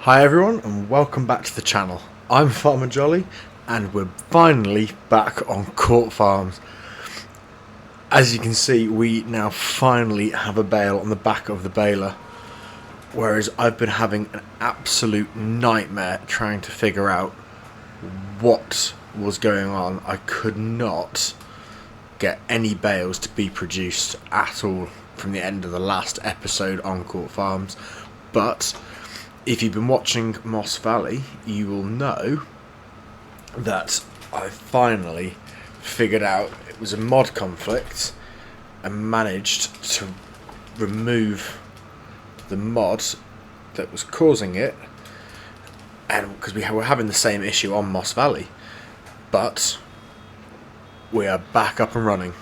Hi everyone and welcome back to the channel. I'm Farmer Jolly and we're finally back on Court Farms. As you can see, we now finally have a bale on the back of the baler, whereas I've been having an absolute nightmare trying to figure out what was going on. I could not get any bales to be produced at all from the end of the last episode on Court Farms, but if you've been watching Moss Valley, you will know that I finally figured out it was a mod conflict and managed to remove the mod that was causing it, and because we were having the same issue on Moss Valley, but we are back up and running.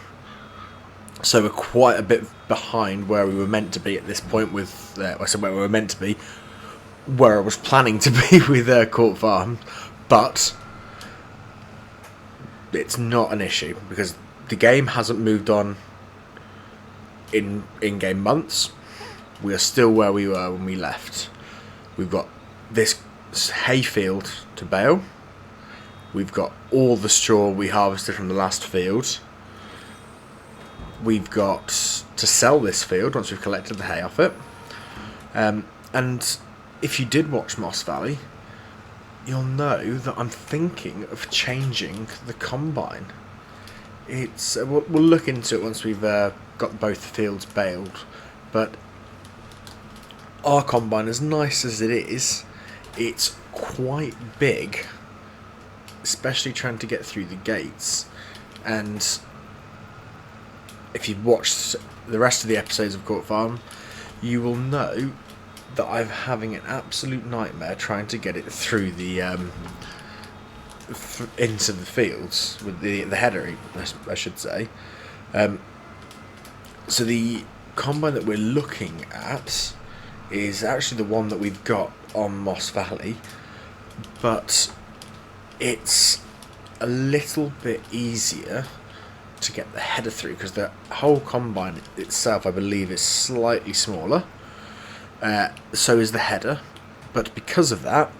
So we're quite a bit behind where we were meant to be at this point with, I said where we were meant to be, where I was planning to be with Court Farm, but it's not an issue because the game hasn't moved on in game months. We are still where we were when we left. We've got this hayfield to bale. We've got all the straw we harvested from the last field. We've got to sell this field once we've collected the hay off it. And if you did watch Moss Valley, you'll know that I'm thinking of changing the combine. It's we'll look into it once we've got both fields baled, but our combine, as nice as it is, it's quite big, especially trying to get through the gates. And if you've watched the rest of the episodes of Court Farm, you will know that I'm having an absolute nightmare trying to get it through the into the fields with the header, I should say. So the combine that we're looking at is actually the one that we've got on Moss Valley, but it's a little bit easier to get the header through because the whole combine itself, I believe, is slightly smaller. So is the header, but because of that,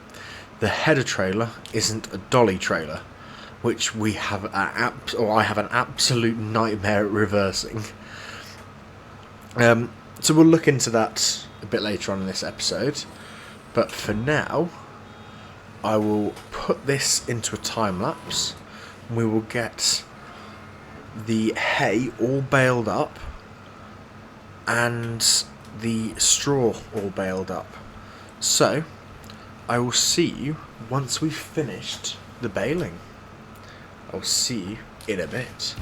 the header trailer isn't a dolly trailer, which we have I have an absolute nightmare at reversing. So we'll look into that a bit later on in this episode, but for now, I will put this into a time lapse, and we will get the hay all baled up and the straw all baled up. So I will see you once we've finished the baling. I'll see you in a bit.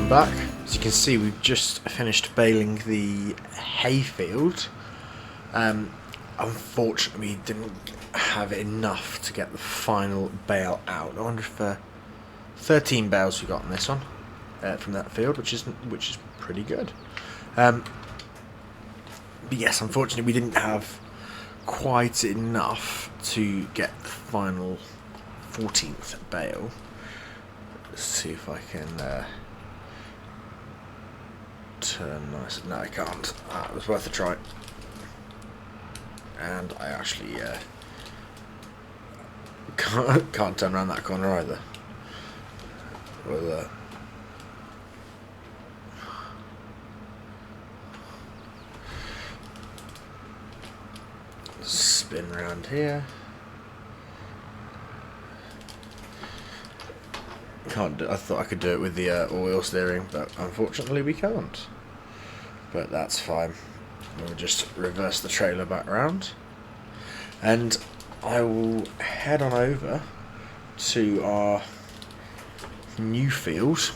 Back. As you can see, we've just finished baling the hayfield. Unfortunately, we didn't have enough to get the final bale out. I wonder if 13 bales we got on this one. from that field, which is pretty good. But yes, unfortunately, we didn't have quite enough to get the final 14th bale. Let's see if I can turn nice. No, I can't. It was worth a try. And I actually can't turn around that corner either. Well, spin around here. Can't do, I thought I could do it with the oil steering, but unfortunately we can't. But that's fine. We'll just reverse the trailer back around, and I will head on over to our new field.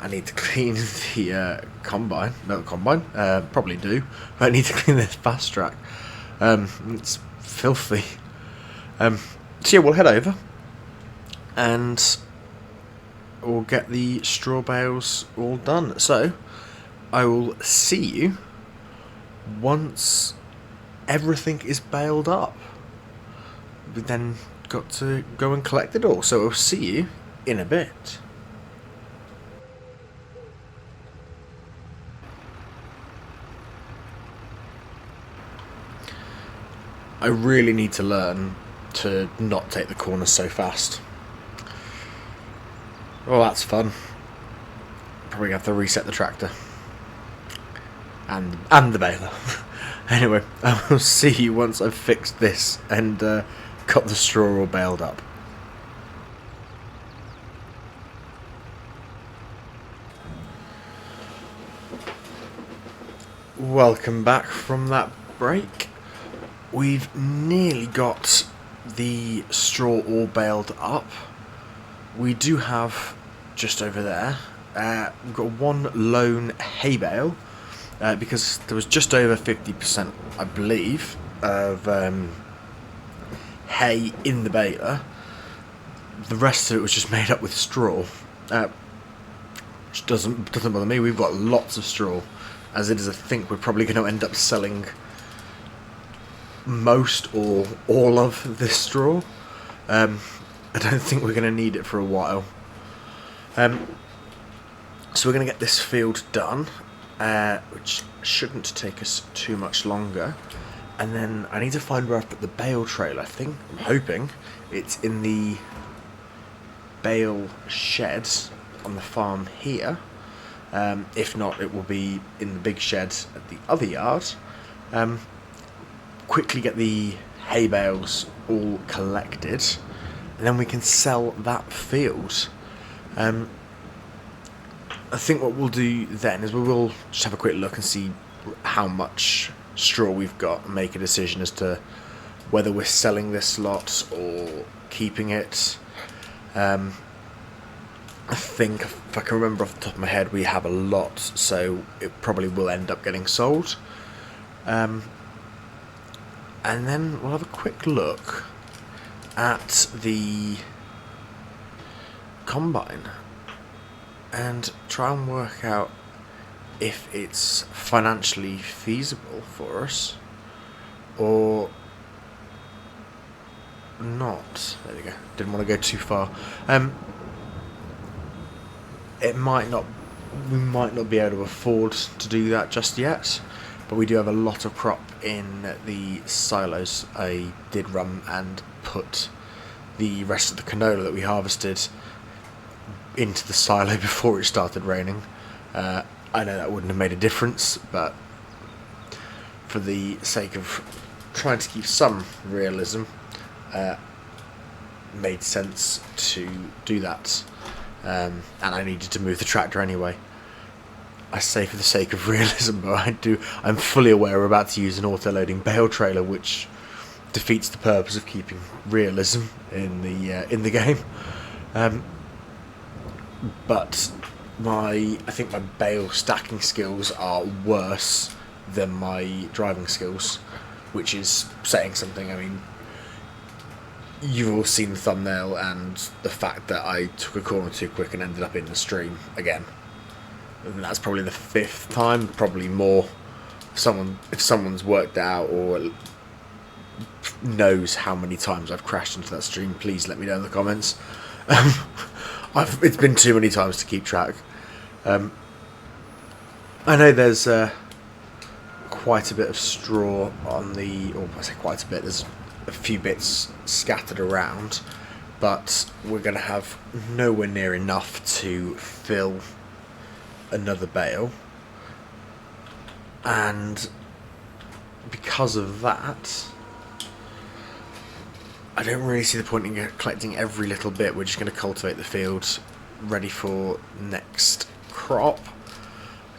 I need to clean the combine. Not the combine. Probably do. But I need to clean this fast track. It's filthy. So yeah, we'll head over and we'll get the straw bales all done. So I will see you once everything is baled up. We then got to go and collect it all. So we'll see you in a bit. I really need to learn to not take the corners so fast. Well, that's fun. Probably have to reset the tractor. And the baler. Anyway, I will see you once I've fixed this and got the straw all baled up. Welcome back from that break. We've nearly got the straw all baled up. We do have, just over there, we've got one lone hay bale, because there was just over 50%, I believe, of hay in the baler. The rest of it was just made up with straw, which doesn't bother me. We've got lots of straw. As it is, I think we're probably going to end up selling most or all of this straw. I don't think we're going to need it for a while. So we're going to get this field done, which shouldn't take us too much longer. And then I need to find where I've put the bale trailer. I'm hoping it's in the bale shed on the farm here. If not, it will be in the big shed at the other yard. Quickly get the hay bales all collected, and then we can sell that field. I think what we'll do then is we will just have a quick look and see how much straw we've got and make a decision as to whether we're selling this lot or keeping it. I think, if I can remember off the top of my head, we have a lot, so it probably will end up getting sold. And then we'll have a quick look at the combine and try and work out if it's financially feasible for us or not. There we go. Didn't want to go too far. It might not. We might not be able to afford to do that just yet. But we do have a lot of crop in the silos. I did run and put the rest of the canola that we harvested into the silo before it started raining. I know that wouldn't have made a difference, but for the sake of trying to keep some realism, made sense to do that. And I needed to move the tractor anyway. I say for the sake of realism, but I'm fully aware we're about to use an auto-loading bale trailer, which defeats the purpose of keeping realism in the game. But I think my bale stacking skills are worse than my driving skills, which is saying something. I mean, you've all seen the thumbnail and the fact that I took a corner too quick and ended up in the stream again. And that's probably the 5th time, probably more. If someone's worked out or knows how many times I've crashed into that stream, please let me know in the comments. It's been too many times to keep track. I know there's quite a bit of straw on the, or I say quite a bit, there's a few bits scattered around, but we're going to have nowhere near enough to fill another bale, and because of that I don't really see the point in collecting every little bit. We're just going to cultivate the field ready for next crop,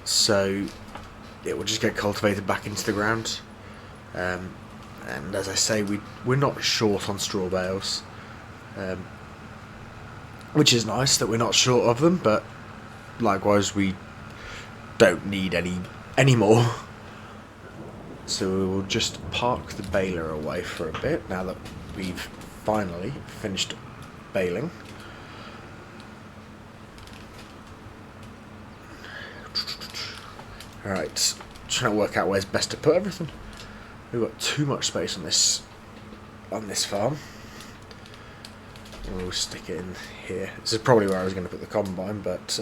so it will just get cultivated back into the ground. And as I say, we're not short on straw bales, which is nice that we're not short of them, but likewise we don't need any more. So we will just park the baler away for a bit now that we've finally finished baling. Alright, trying to work out where's best to put everything. We've got too much space on this farm. We'll stick it in here. This is probably where I was going to put the combine, but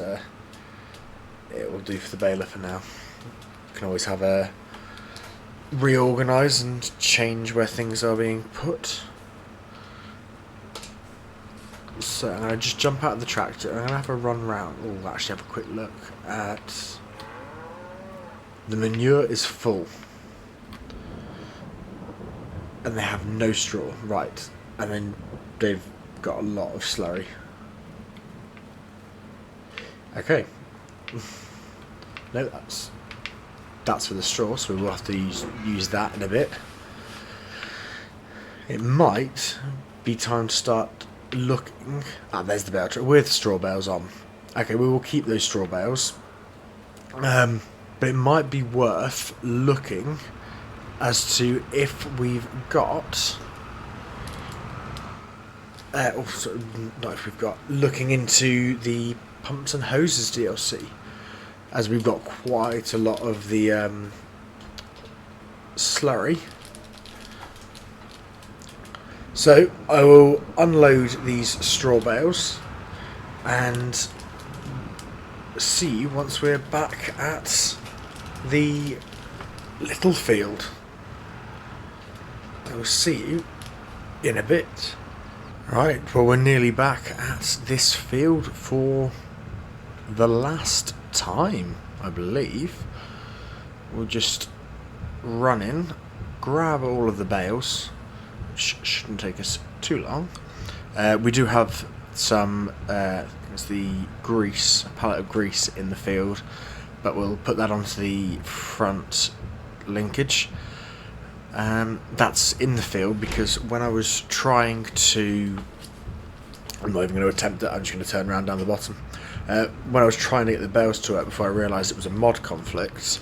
it will do for the baler for now. You can always have a reorganise and change where things are being put. So I'm going to just jump out of the tractor. I'm going to have a run round. Oh, actually have a quick look at... The manure is full. And they have no straw. Right. And then they've got a lot of slurry. Okay. No, that's for the straw, so we will have to use that in a bit. It might be time to start looking... Ah, there's the bale tray with straw bales on. Okay, we will keep those straw bales. But it might be worth looking as to if we've got... not if we've got... Looking into the Pumps and Hoses DLC, as we've got quite a lot of the slurry. So I will unload these straw bales and see you once we're back at the little field. I will see you in a bit. Right, well, we're nearly back at this field for the last time, I believe. We'll just run in, grab all of the bales, which shouldn't take us too long. We do have some the grease, a pallet of grease in the field, but we'll put that onto the front linkage. That's in the field because when I was trying to... I'm not even going to attempt it, I'm just going to turn around down the bottom. When I was trying to get the bales to work before I realised it was a mod conflict,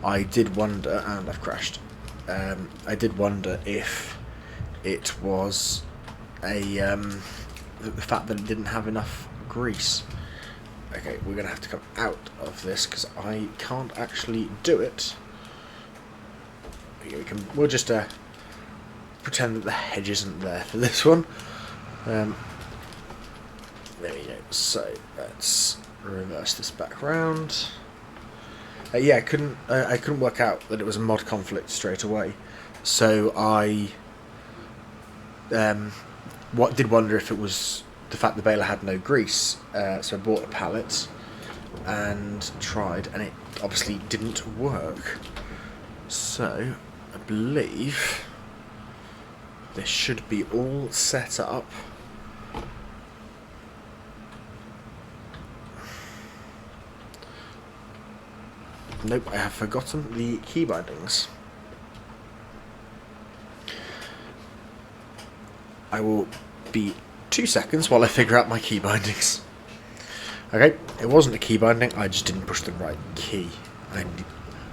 I did wonder, and I've crashed, I did wonder if it was the fact that it didn't have enough grease. Okay, we're going to have to come out of this because I can't actually do it. We'll just pretend that the hedge isn't there for this one. There we go. So let's reverse this back round. Yeah, I couldn't work out that it was a mod conflict straight away. So I did wonder if it was the fact the baler had no grease. So I bought a pallet and tried, and it obviously didn't work. So I believe this should be all set up. Nope, I have forgotten the key bindings. I will be 2 seconds while I figure out my key bindings. Okay, it wasn't a key binding, I just didn't push the right key. I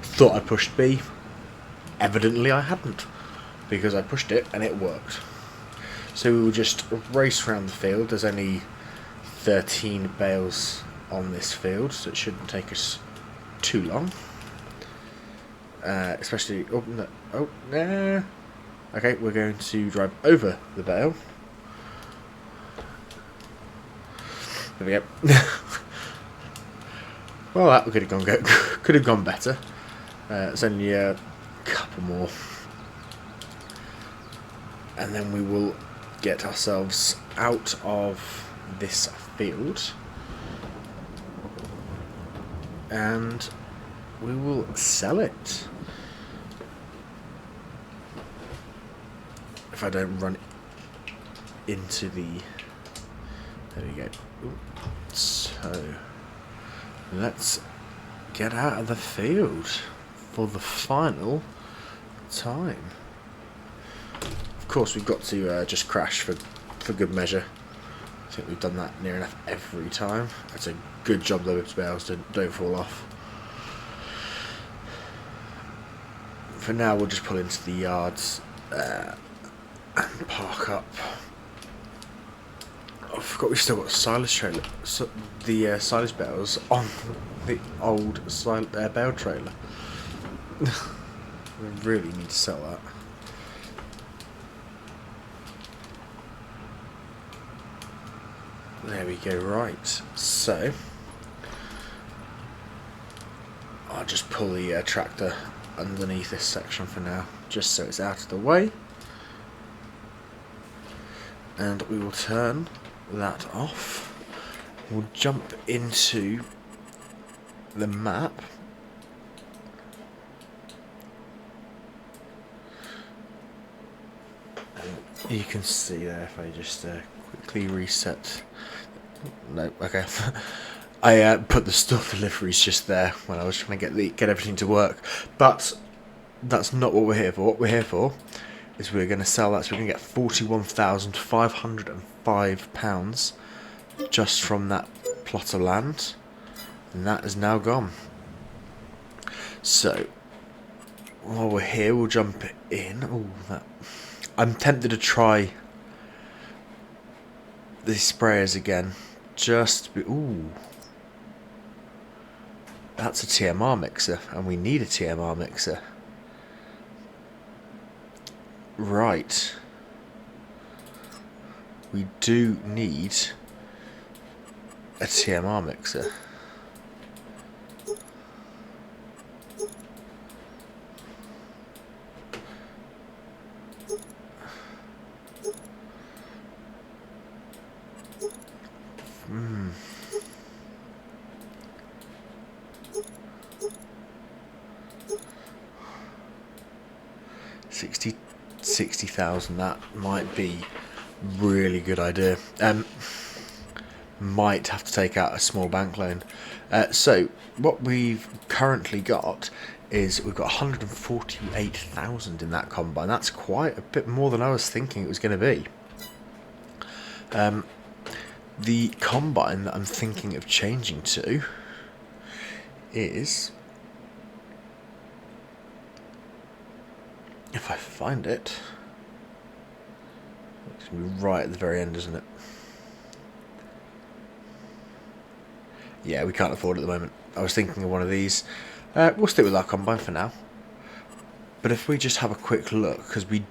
thought I pushed B. Evidently I hadn't, because I pushed it and it worked. So we will just race around the field. There's only 13 bales on this field, so it shouldn't take us too long. Especially... Oh, no. Oh, nah. Okay, we're going to drive over the bale. There we go. Well, that could have gone better. It's only a couple more, and then we will get ourselves out of this field, and we will sell it. If I don't run into the... There we go. Ooh. So, let's get out of the field for the final time. Of course, we've got to just crash for good measure. I think we've done that near enough every time. That's a good job though, with bales don't fall off. For now, we'll just pull into the yards and park up. I forgot we've still got the silage trailer, so the silage bales on the old bale trailer. We really need to sell that. There we go, right. So, I'll just pull the tractor underneath this section for now, just so it's out of the way. And we will turn that off. We'll jump into the map. And you can see there if I just quickly reset. No, okay. I put the store deliveries just there when I was trying to get everything to work, but that's not what we're here for. What we're here for is we're going to sell that, so we're going to get £41,505 just from that plot of land, and that is now gone. So while we're here, we'll jump in. I'm tempted to try the sprayers again. That's a TMR mixer, and we need a TMR mixer. Right. We do need a TMR mixer. $60,000, that might be really good idea. Might have to take out a small bank loan. So what we've currently got is we've got 148,000 in that combine. That's quite a bit more than I was thinking it was going to be. The combine that I'm thinking of changing to is, if I find it, it's going to be right at the very end, isn't it? Yeah, we can't afford it at the moment. I was thinking of one of these. We'll stick with our combine for now. But if we just have a quick look, because we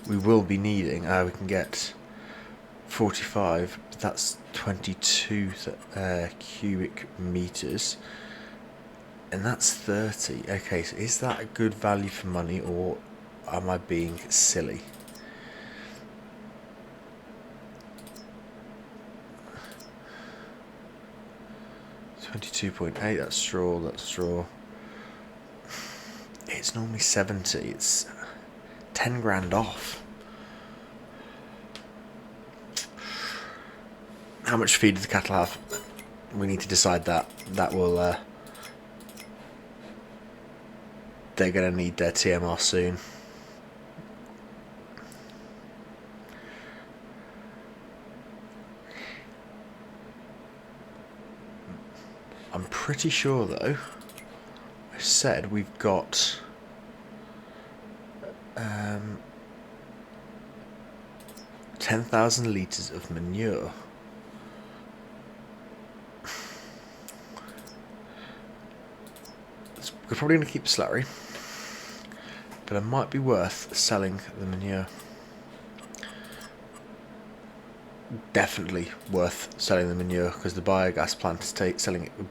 will be needing, we can get 45, but that's 22 cubic meters. And that's 30. Okay, so is that a good value for money, or am I being silly? $22.8, that's straw. It's normally 70, it's 10 grand off. How much feed do the cattle have? We need to decide that. That will, they're going to need their TMR soon. I'm pretty sure though, I said we've got 10,000 litres of manure. We're probably going to keep the slurry, but it might be worth selling the manure. Definitely worth selling the manure, because the biogas plant is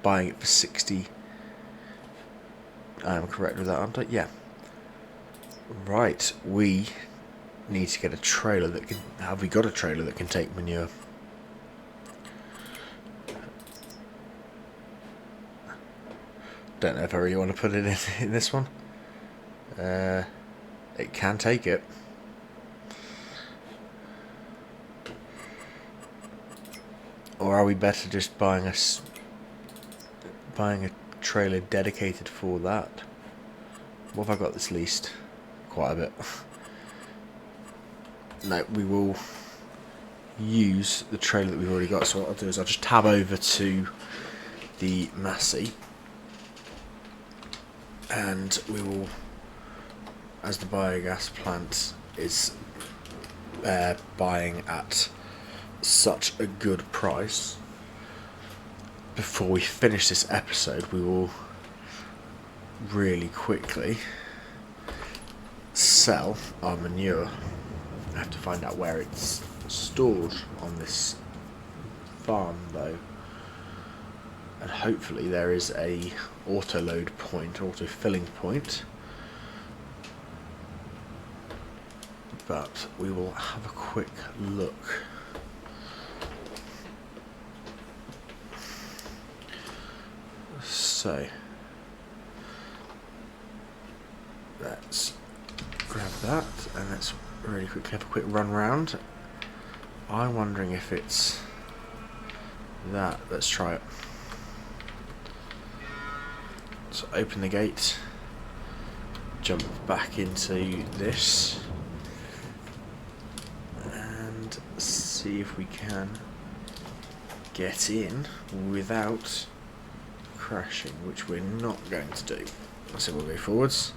buying it for 60. I am correct with that, aren't I? Yeah. Right, we need to get a trailer that can... Have we got a trailer that can take manure? Don't know if I really want to put it in this one. It can take it. Or are we better just buying a trailer dedicated for that? What have I got this leased? Quite a bit. No, we will use the trailer that we've already got. So what I'll do is I'll just tab over to the Massey, and we will, as the biogas plant is buying at such a good price, before we finish this episode we will really quickly sell our manure. I have to find out where it's stored on this farm though, and hopefully there is a auto load point, auto filling point, but we will have a quick look. So let's grab that and let's really quickly have a quick run round. I'm wondering if it's that. Let's try it. So open the gate, jump back into this, and see if we can get in without crashing, which we're not going to do. So we'll go forwards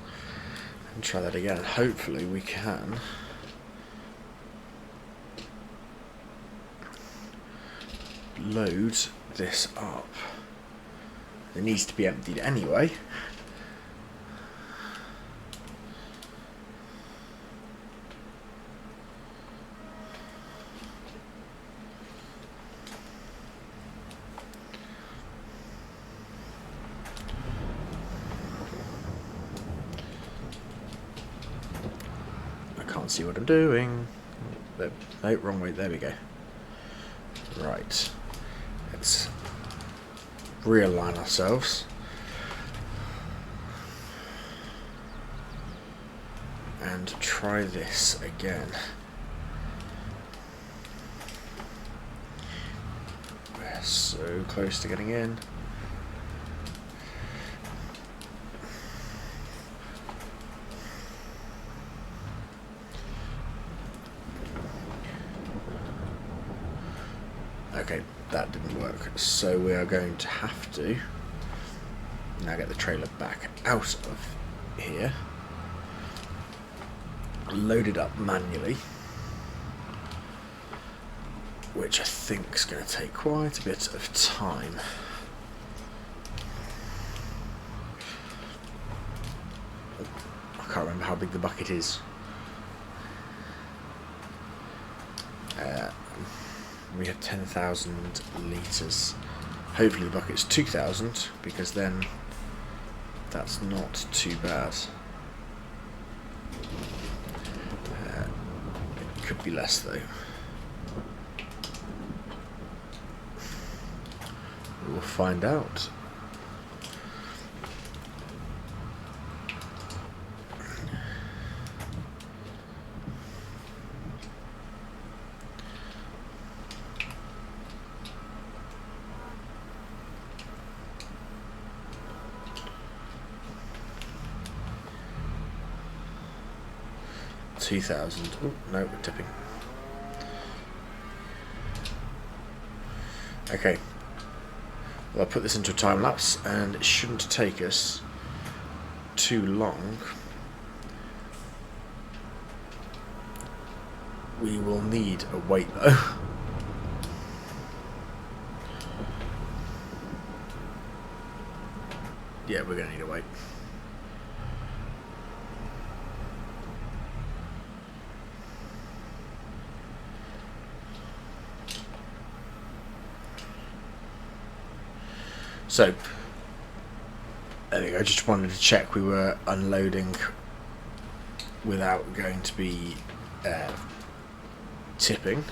and try that again. Hopefully we can load this up. It needs to be emptied anyway. See what I'm doing. No, wrong way. There we go. Right. Let's realign ourselves. And try this again. We're so close to getting in. Okay, that didn't work, so we are going to have to now get the trailer back out of here, load it up manually, which I think is going to take quite a bit of time. I can't remember how big the bucket is. We have 10,000 litres. Hopefully the bucket's 2,000, because then that's not too bad. It could be less though. We will find out. $2,000. Oh, no, we're tipping. Okay. Well, I'll put this into a time lapse, and it shouldn't take us too long We will need a weight though. Yeah, we're going to need a weight. So, there we go. I just wanted to check we were unloading without going to be tipping.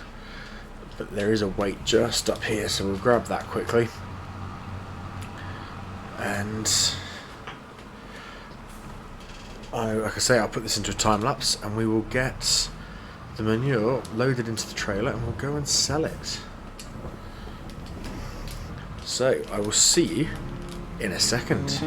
But there is a weight just up here, so we'll grab that quickly. And like I say, I'll put this into a time lapse and we will get the manure loaded into the trailer and we'll go and sell it. So I will see you in a second.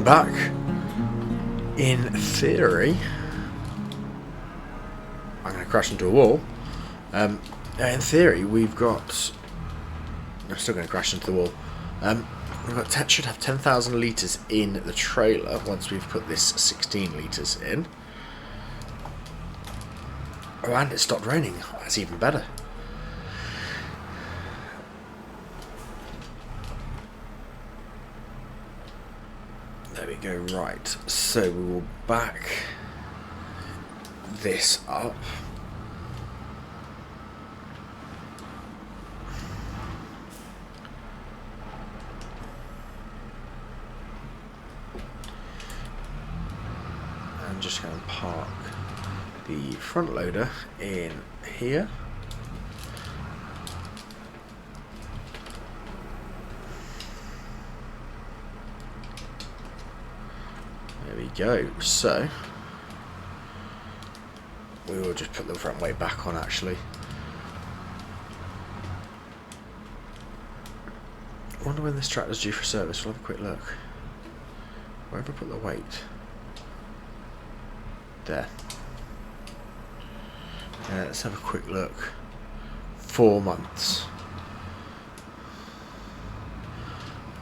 Back. In theory, I'm going to crash into a wall. In theory, we've got. I'm still going to crash into the wall. We've got should have 10,000 litres in the trailer once we've put this 16 litres in. Oh, and it stopped raining. That's even better. There we go, right, so we will back this up. I'm just going to park the front loader in here. There we go, so we will just put the front weight back on actually. I wonder when this tractor's due for service. We'll have a quick look. Where have I put the weight? There. Let's have a quick look. 4 months.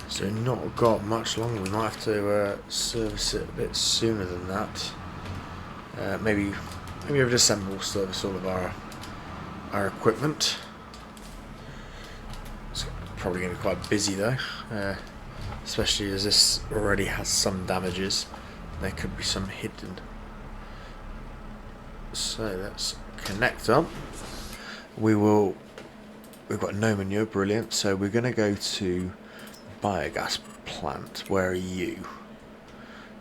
So not got much longer. We might have to service it a bit sooner than that. Maybe over December we'll service all of our equipment. It's probably going to be quite busy though, especially as this already has some damages. There could be some hidden. So let's connect up. We've got no manure, brilliant. So we're going to go to biogas plant. Where are you?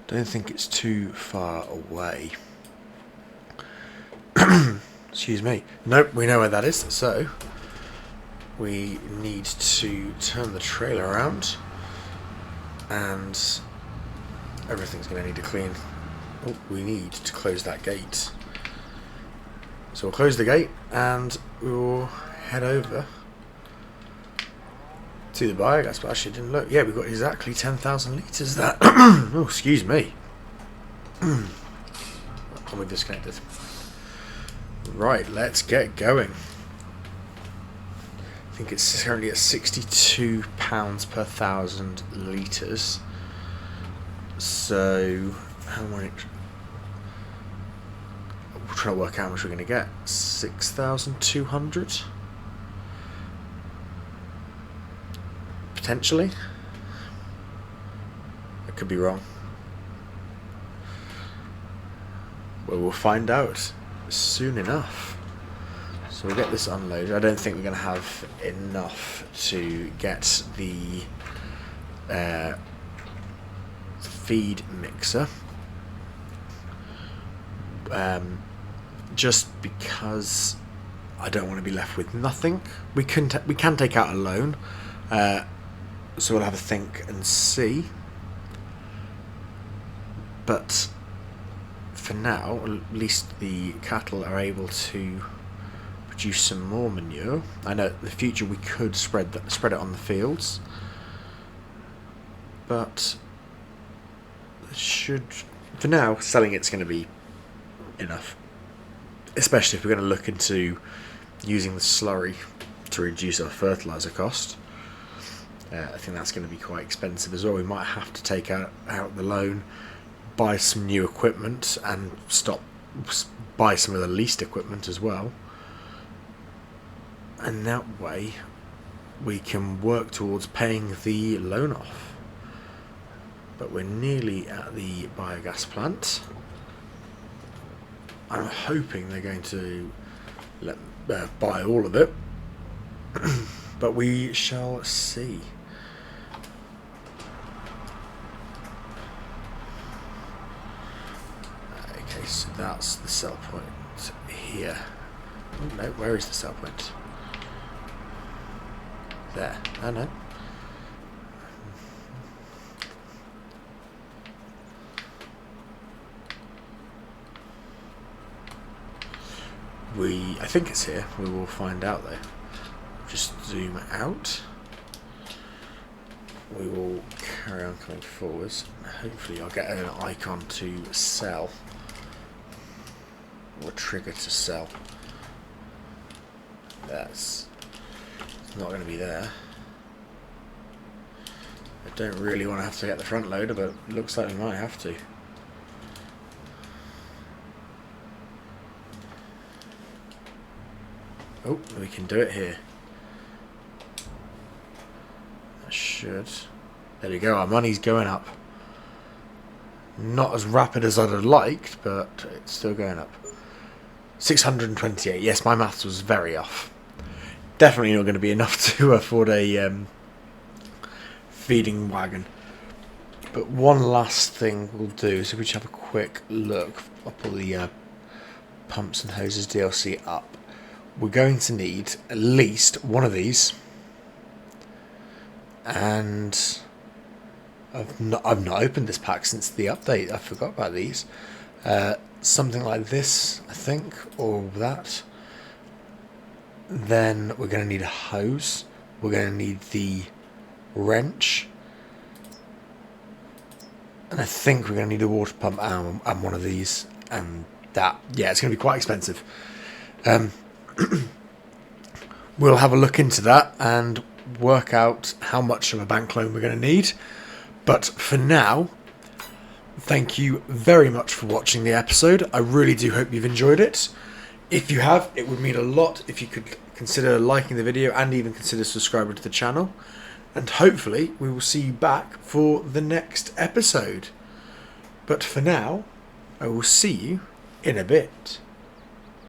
Don't think it's too far away. Excuse me. Nope, we know where that is. So we need to turn the trailer around and everything's going to need to clean. Oh, we need to close that gate. So we'll close the gate and we'll head over to the biogas, but actually didn't look. Yeah, we've got exactly 10,000 litres there. Oh, excuse me. And we're disconnected. Right, let's get going. I think it's currently at £62 per 1,000 litres. So, how much? We're trying to work out how much we're going to get. 6,200? Potentially. I could be wrong. Well, we'll find out soon enough. So we'll get this unloaded. I don't think we're going to have enough to get the feed mixer. Just because I don't want to be left with nothing. We can take out a loan, so we'll have a think and see. But for now, at least the cattle are able to produce some more manure. I know in the future we could spread it on the fields, but for now, selling it's going to be enough. Especially if we're going to look into using the slurry to reduce our fertilizer cost. I think that's going to be quite expensive as well. We might have to take out the loan, buy some new equipment, and buy some of the leased equipment as well. And that way we can work towards paying the loan off. But we're nearly at the biogas plant. I'm hoping they're going to buy all of it, but we shall see. Okay, so that's the sell point here. Oh, no, where is the sell point? There. Oh no. I think it's here. We will find out though. Just zoom out. We will carry on coming forwards. Hopefully I'll get an icon to sell. Or a trigger to sell. That's not going to be there. I don't really want to have to get the front loader, but it looks like we might have to. Oh, we can do it here. That should. There we go, our money's going up. Not as rapid as I'd have liked, but it's still going up. 628. Yes, my maths was very off. Definitely not going to be enough to afford a feeding wagon. But one last thing we'll do, so we should have a quick look. I'll pull the pumps and hoses DLC up. We're going to need at least one of these, and I've not opened this pack since the update. I forgot about these. Something like this, I think, or that. Then we're going to need a hose. We're going to need the wrench, and I think we're going to need a water pump and one of these. And that, yeah, it's going to be quite expensive. We'll have a look into that and work out how much of a bank loan we're going to need. But for now, thank you very much for watching the episode. I really do hope you've enjoyed it. If you have, it would mean a lot if you could consider liking the video and even consider subscribing to the channel. And hopefully we will see you back for the next episode. But for now, I will see you in a bit.